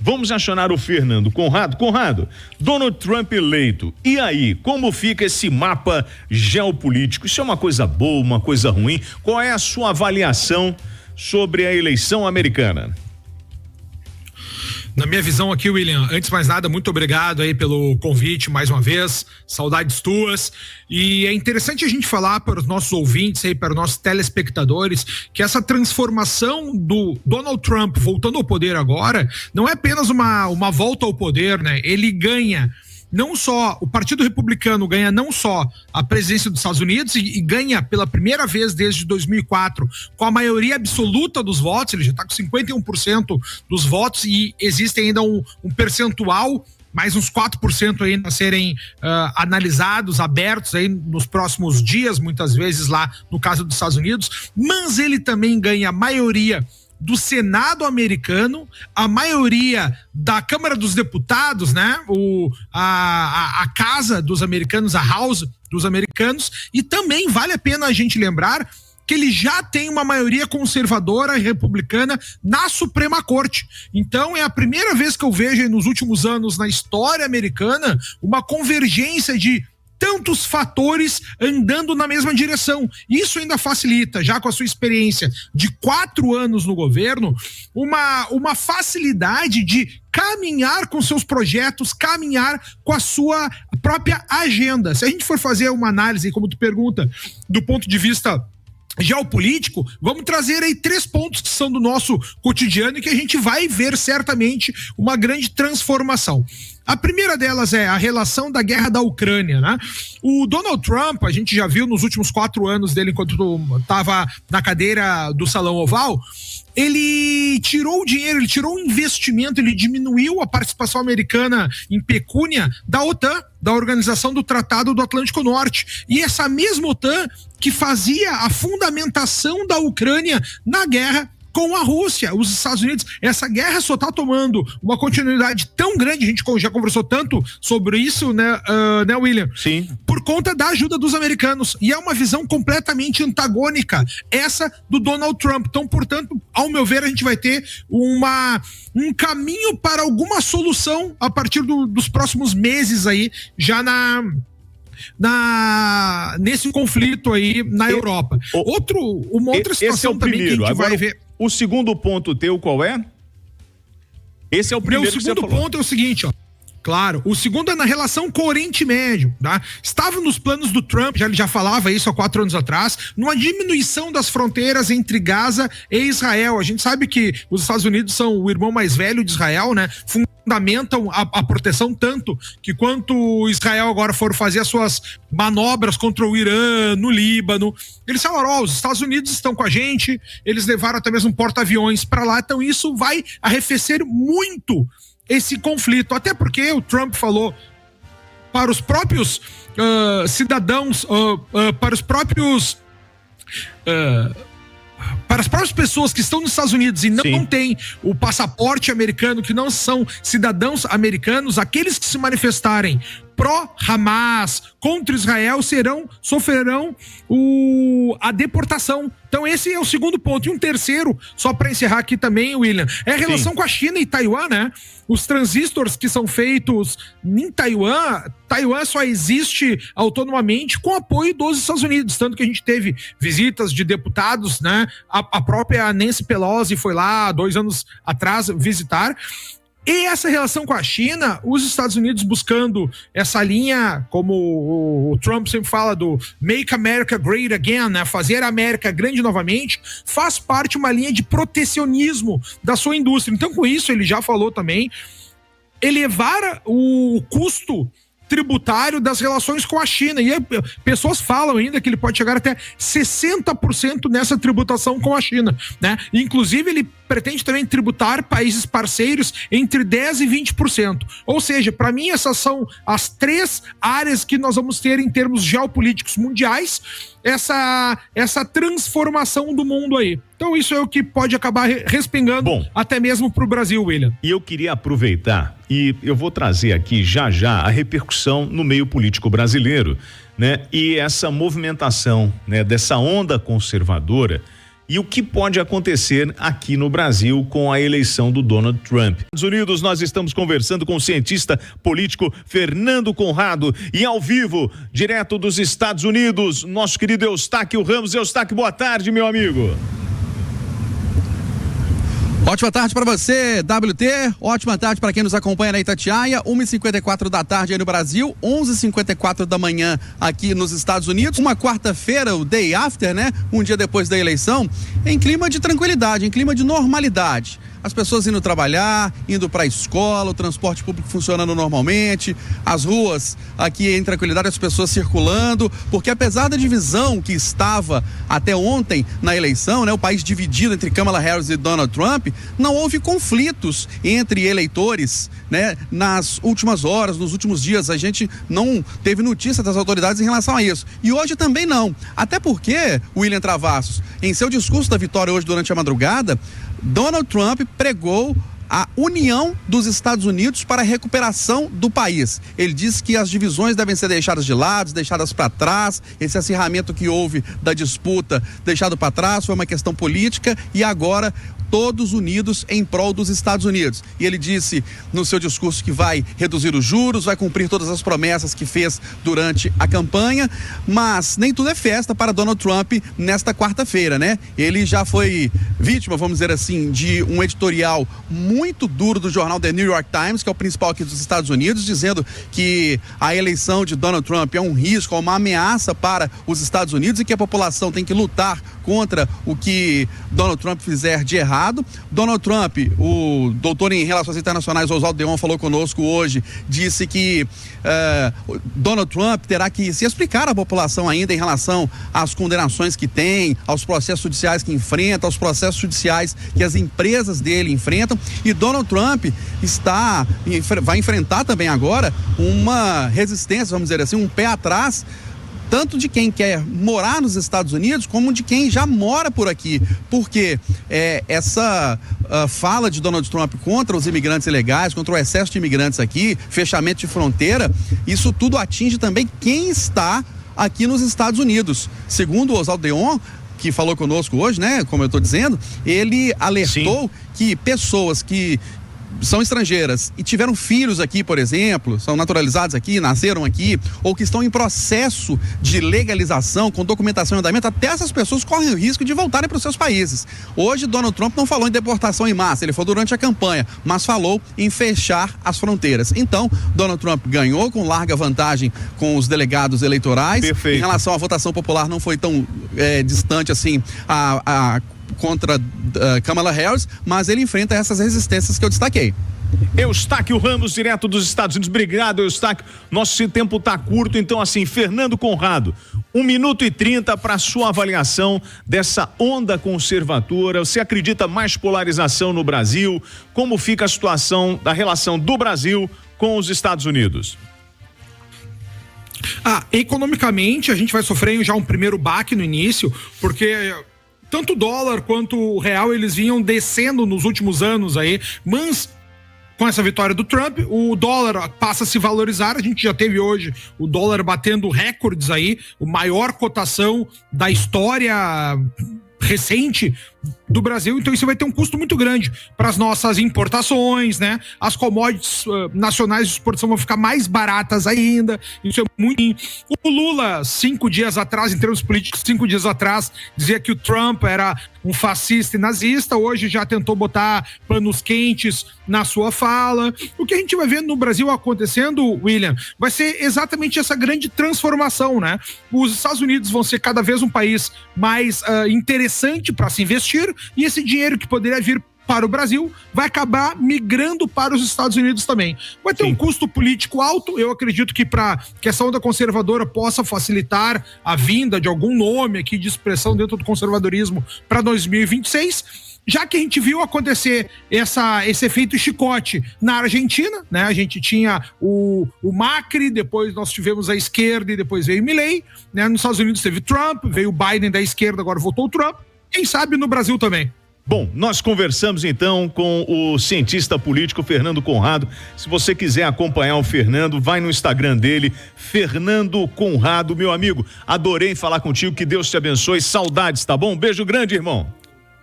Vamos acionar o Fernando Conrado. Conrado, Donald Trump eleito. E aí, como fica esse mapa geopolítico? Isso é uma coisa boa, uma coisa ruim? Qual é a sua avaliação sobre a eleição americana? Na minha visão aqui, William, antes de mais nada, muito obrigado aí pelo convite mais uma vez, saudades tuas, e é interessante a gente falar para os nossos ouvintes aí, para os nossos telespectadores, que essa transformação do Donald Trump voltando ao poder agora, não é apenas uma volta ao poder, né? Ele ganha não só, o Partido Republicano ganha não só a presidência dos Estados Unidos e ganha pela primeira vez desde 2004 com a maioria absoluta dos votos, ele já está com 51% dos votos e existe ainda um percentual, mais uns 4% ainda a serem analisados, abertos aí nos próximos dias, muitas vezes lá no caso dos Estados Unidos, mas ele também ganha a maioria do Senado americano, a maioria da Câmara dos Deputados, né? A Casa dos Americanos, a House dos Americanos, e também vale a pena a gente lembrar que ele já tem uma maioria conservadora e republicana na Suprema Corte. Então é a primeira vez que eu vejo nos últimos anos na história americana uma convergência de tantos fatores andando na mesma direção. Isso ainda facilita, já com a sua experiência de 4 anos no governo, uma facilidade de caminhar com seus projetos, caminhar com a sua própria agenda. Se a gente for fazer uma análise, como tu pergunta, do ponto de vista geopolítico, vamos trazer aí 3 pontos que são do nosso cotidiano e que a gente vai ver certamente uma grande transformação. A primeira delas é a relação da guerra da Ucrânia, né? O Donald Trump, a gente já viu nos últimos 4 anos dele, enquanto estava na cadeira do Salão Oval, ele tirou o dinheiro, ele tirou o investimento, ele diminuiu a participação americana em pecúnia da OTAN, da Organização do Tratado do Atlântico Norte. E essa mesma OTAN que fazia a fundamentação da Ucrânia na guerra com a Rússia, os Estados Unidos. Essa guerra só está tomando uma continuidade tão grande, a gente já conversou tanto sobre isso, né, William? Sim. Por conta da ajuda dos americanos. E é uma visão completamente antagônica, essa do Donald Trump. Então, portanto, ao meu ver, a gente vai ter um caminho para alguma solução a partir dos próximos meses aí, já nesse conflito aí na Europa. Uma outra situação também que a gente vai ver. O segundo ponto teu qual é? Esse é o primeiro. O segundo ponto é o seguinte, ó. Claro, o segundo é na relação com o Oriente Médio, tá? Estava nos planos do Trump, ele já falava isso há 4 anos atrás, numa diminuição das fronteiras entre Gaza e Israel. A gente sabe que os Estados Unidos são o irmão mais velho de Israel, né? Fundamentam a proteção tanto que quanto Israel agora for fazer as suas manobras contra o Irã, no Líbano, eles falaram, os Estados Unidos estão com a gente, eles levaram até mesmo porta-aviões para lá, então isso vai arrefecer muito esse conflito, até porque o Trump falou para os próprios cidadãos, para as próprias pessoas que estão nos Estados Unidos e não têm o passaporte americano, que não são cidadãos americanos, aqueles que se manifestarem pró-Hamas, contra Israel, sofrerão a deportação. Então esse é o segundo ponto. E um terceiro, só para encerrar aqui também, William, é a relação com a China e Taiwan, né? Os transistores que são feitos em Taiwan só existe autonomamente com apoio dos Estados Unidos, tanto que a gente teve visitas de deputados, né? A própria Nancy Pelosi foi lá 2 anos atrás visitar. E essa relação com a China, os Estados Unidos buscando essa linha, como o Trump sempre fala, do Make America Great Again, né? Fazer a América grande novamente, faz parte de uma linha de protecionismo da sua indústria. Então, com isso, ele já falou também, elevar o custo tributário das relações com a China. E pessoas falam ainda que ele pode chegar até 60% nessa tributação com a China, né? Inclusive, ele pretende também tributar países parceiros entre 10% e 20%. Ou seja, para mim, essas são as 3 áreas que nós vamos ter em termos geopolíticos mundiais, essa transformação do mundo aí. Então isso é o que pode acabar respingando até mesmo para o Brasil, William. E eu queria aproveitar e eu vou trazer aqui já a repercussão no meio político brasileiro, né? E essa movimentação, né, dessa onda conservadora e o que pode acontecer aqui no Brasil com a eleição do Donald Trump. Nos Estados Unidos, nós estamos conversando com o cientista político Fernando Conrado e ao vivo, direto dos Estados Unidos, nosso querido Eustáquio Ramos. Eustáquio, boa tarde, meu amigo. Ótima tarde para você, WT. Ótima tarde para quem nos acompanha na Itatiaia. 1h54 da tarde aí no Brasil, 11h54 da manhã aqui nos Estados Unidos. Uma quarta-feira, o day after, né? Um dia depois da eleição, em clima de tranquilidade, em clima de normalidade. As pessoas indo trabalhar, indo para a escola, o transporte público funcionando normalmente, as ruas aqui em tranquilidade, as pessoas circulando, porque apesar da divisão que estava até ontem na eleição, né, o país dividido entre Kamala Harris e Donald Trump, não houve conflitos entre eleitores, né, nas últimas horas, nos últimos dias. A gente não teve notícia das autoridades em relação a isso. E hoje também não. Até porque, William Travassos, em seu discurso da vitória hoje durante a madrugada, Donald Trump pregou a união dos Estados Unidos para a recuperação do país. Ele disse que as divisões devem ser deixadas de lado, deixadas para trás. Esse acirramento que houve da disputa deixado para trás foi uma questão política e agora todos unidos em prol dos Estados Unidos. E ele disse no seu discurso que vai reduzir os juros, vai cumprir todas as promessas que fez durante a campanha, mas nem tudo é festa para Donald Trump nesta quarta-feira, né? Ele já foi vítima, vamos dizer assim, de um editorial muito duro do jornal The New York Times, que é o principal aqui dos Estados Unidos, dizendo que a eleição de Donald Trump é um risco, é uma ameaça para os Estados Unidos e que a população tem que lutar contra o que Donald Trump fizer de errado. Donald Trump, o doutor em Relações Internacionais Oswaldo Deon falou conosco hoje, disse que Donald Trump terá que se explicar à população ainda em relação às condenações que tem, aos processos judiciais que enfrenta, aos processos judiciais que as empresas dele enfrentam. E Donald Trump vai enfrentar também agora uma resistência, vamos dizer assim, um pé atrás, tanto de quem quer morar nos Estados Unidos, como de quem já mora por aqui, porque essa fala de Donald Trump contra os imigrantes ilegais, contra o excesso de imigrantes aqui, fechamento de fronteira, isso tudo atinge também quem está aqui nos Estados Unidos. Segundo o Oswaldo Deon, que falou conosco hoje, né, como eu estou dizendo, ele alertou que pessoas que são estrangeiras e tiveram filhos aqui, por exemplo, são naturalizados aqui, nasceram aqui, ou que estão em processo de legalização, com documentação em andamento, até essas pessoas correm o risco de voltarem para os seus países. Hoje, Donald Trump não falou em deportação em massa, ele falou durante a campanha, mas falou em fechar as fronteiras. Então, Donald Trump ganhou com larga vantagem com os delegados eleitorais. Perfeito. Em relação à votação popular, não foi tão distante assim contra Kamala Harris, mas ele enfrenta essas resistências que eu destaquei. Eustáquio Ramos, direto dos Estados Unidos. Obrigado, Eustáquio. Nosso tempo está curto, então assim, Fernando Conrado, 1 minuto e 30 para sua avaliação dessa onda conservadora. Você acredita mais polarização no Brasil? Como fica a situação da relação do Brasil com os Estados Unidos? Economicamente, a gente vai sofrer já um primeiro baque no início, porque tanto o dólar quanto o real, eles vinham descendo nos últimos anos aí, mas com essa vitória do Trump, o dólar passa a se valorizar. A gente já teve hoje o dólar batendo recordes aí, a maior cotação da história recente do Brasil, então isso vai ter um custo muito grande para as nossas importações, né? As commodities nacionais de exportação vão ficar mais baratas ainda, isso é muito. O Lula, 5 dias atrás, em termos políticos, 5 dias atrás, dizia que o Trump era um fascista e nazista, hoje já tentou botar panos quentes na sua fala. O que a gente vai vendo no Brasil acontecendo, William, vai ser exatamente essa grande transformação, né? Os Estados Unidos vão ser cada vez um país mais interessante para se investir, e esse dinheiro que poderia vir para o Brasil vai acabar migrando para os Estados Unidos também. Vai ter um custo político alto. Eu acredito que para que essa onda conservadora possa facilitar a vinda de algum nome aqui de expressão dentro do conservadorismo para 2026, já que a gente viu acontecer esse efeito chicote na Argentina, né? A gente tinha o Macri, depois nós tivemos a esquerda e depois veio o Milei, né? Nos Estados Unidos teve Trump, veio o Biden da esquerda, agora voltou o Trump. Quem sabe no Brasil também. Bom, nós conversamos então com o cientista político Fernando Conrado. Se você quiser acompanhar o Fernando, vai no Instagram dele, Fernando Conrado, meu amigo. Adorei falar contigo, que Deus te abençoe. Saudades, tá bom? Beijo grande, irmão.